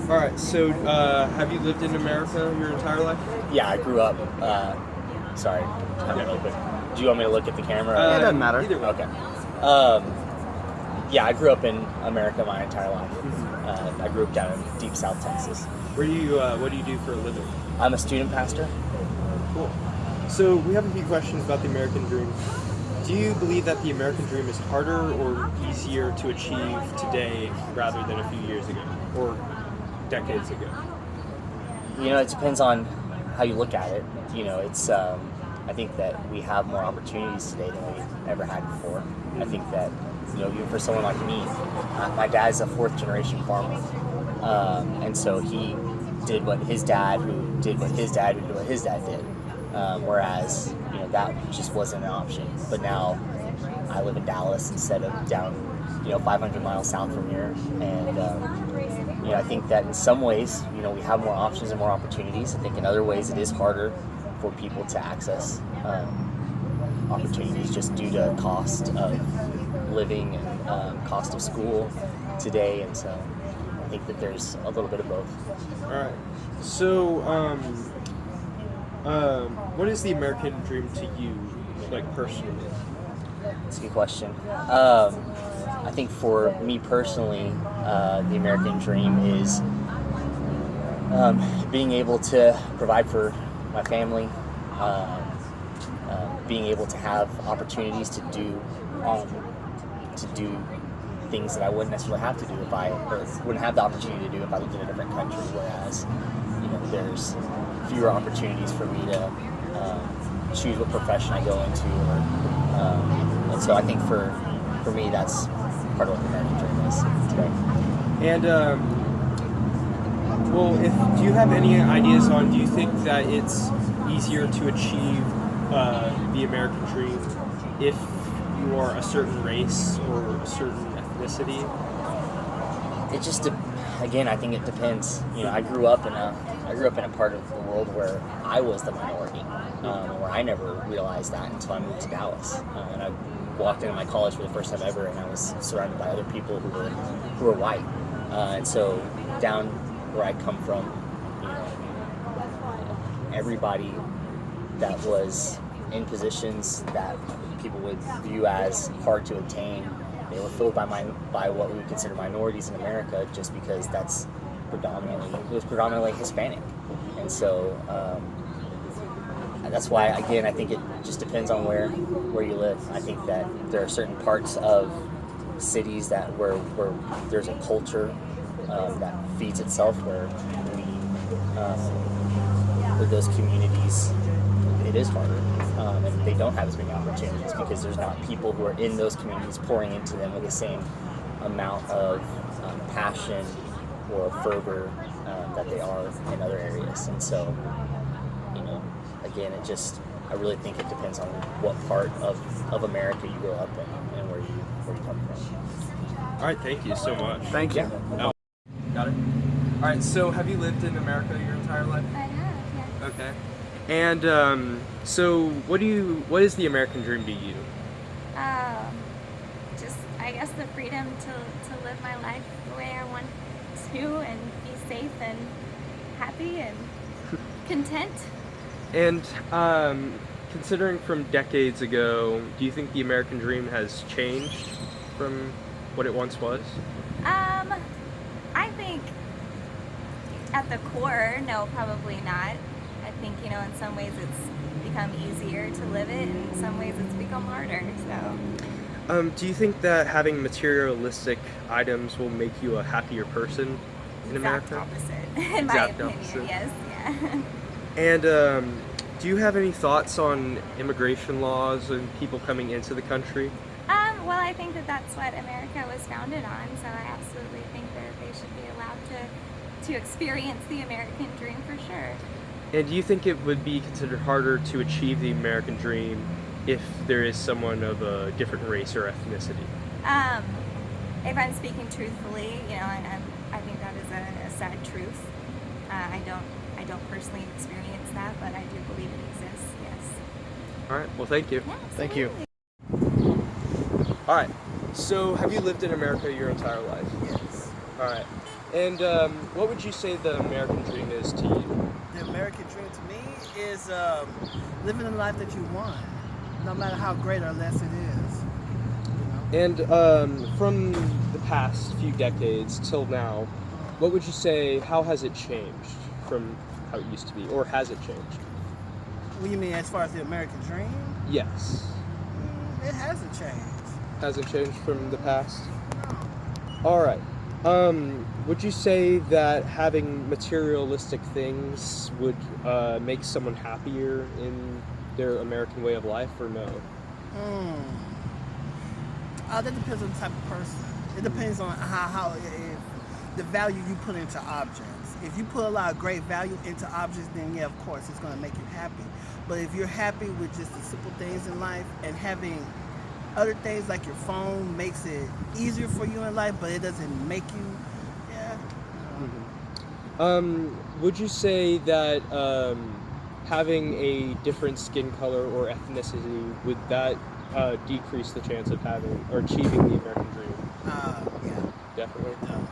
All right. So, have you lived in America your entire life? Yeah, I grew up. Sorry, real quick. Do you want me to look at the camera? It doesn't matter. Either way. Okay. Yeah, I grew up in America my entire life. I grew up down in deep South Texas. Where do you? What do you do for a living? I'm a student pastor. Cool. So we have a few questions about the American dream. Do you believe that the American dream is harder or easier to achieve today rather than a few years ago or decades ago? You know, it depends on how you look at it. You know, it's. I think that we have more opportunities today than we ever had before. I think that, you know, even for someone like me, my dad's a fourth generation farmer, and so he did what his dad, who did what his dad, who did what his dad did. Whereas, you know, that just wasn't an option. But now I live in Dallas instead of down, 500 miles south from here. And, I think that in some ways, we have more options and more opportunities. I think in other ways it is harder for people to access opportunities just due to cost of living and cost of school today. And so I think that there's a little bit of both. All right. So, what is the American dream to you, like personally? That's a good question. I think for me personally, the American dream is being able to provide for my family, being able to have opportunities to do things that I wouldn't necessarily have to do or wouldn't have the opportunity to do if I lived in a different country. Whereas, there's fewer opportunities for me to choose what profession I go into, and so I think for me that's part of what the American dream is today. And do you have any ideas on? Do you think that it's easier to achieve the American dream if you are a certain race or a certain ethnicity? It just again, I think it depends. I grew up in a part of the world where I was the minority, where I never realized that until I moved to Dallas, and I walked into my college for the first time ever, and I was surrounded by other people who were white, and so down where I come from, everybody that was in positions that people would view as hard to obtain, they were filled by what we would consider minorities in America, just because it was predominantly Hispanic, and so that's why, again, I think it just depends on where you live. I think that there are certain parts of cities where there's a culture that feeds itself, where those communities, it is harder, and they don't have as many opportunities because there's not people who are in those communities pouring into them with the same amount of passion or fervor that they are in other areas. And so, again, I really think it depends on what part of America you grow up in and where you come from. All right, thank you so much. Thank you. No. Got it? All right, so have you lived in America your entire life? I have, yeah. Okay. And so what is the American dream to you? Just, I guess, the freedom to live my life the way I want to and be safe and happy and content. And considering from decades ago, do you think the American dream has changed from what it once was? I think at the core, no, probably not. I think, in some ways it's become easier to live it, and in some ways it's become harder, so. Do you think that having materialistic items will make you a happier person in America? Opposite, in my Exact opinion, opposite. yes, yeah. And do you have any thoughts on immigration laws and people coming into the country? Well, I think that's what America was founded on, so I absolutely think that they should be allowed to experience the American dream for sure. And do you think it would be considered harder to achieve the American dream if there is someone of a different race or ethnicity? If I'm speaking truthfully, and I think that is a sad truth. I don't personally experience that, but I do believe it exists, yes. All right, well, thank you. Yeah, Thank you. absolutely. All right, so have you lived in America your entire life? Yes. All right. And what would you say the American dream is to you? The American dream to me is living the life that you want, no matter how great or less it is. And from the past few decades till now, what would you say, how has it changed from how it used to be? Or has it changed? What do you mean as far as the American dream? Yes. It hasn't changed. Hasn't changed from the past? No. All right. Would you say that having materialistic things would make someone happier in their American way of life, or no? That depends on the type of person. It depends on how if the value you put into objects. If you put a lot of great value into objects, then yeah, of course, it's going to make you happy. But if you're happy with just the simple things in life and having other things like your phone makes it easier for you in life, but it doesn't make you, yeah. Would you say that having a different skin color or ethnicity, would that decrease the chance of having or achieving the American dream? Yeah. Definitely. It does.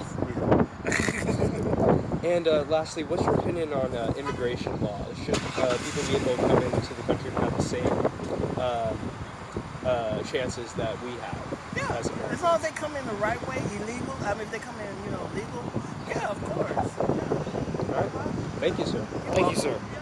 And lastly, what's your opinion on immigration laws? Should people be able to come into the country and have the same chances that we have Yeah, as Americans? as long as they come in the right way, illegal. I mean, if they come in, legal. Yeah, of course. Yeah. All right. Thank you, sir. You're Thank you, welcome. sir. Yeah.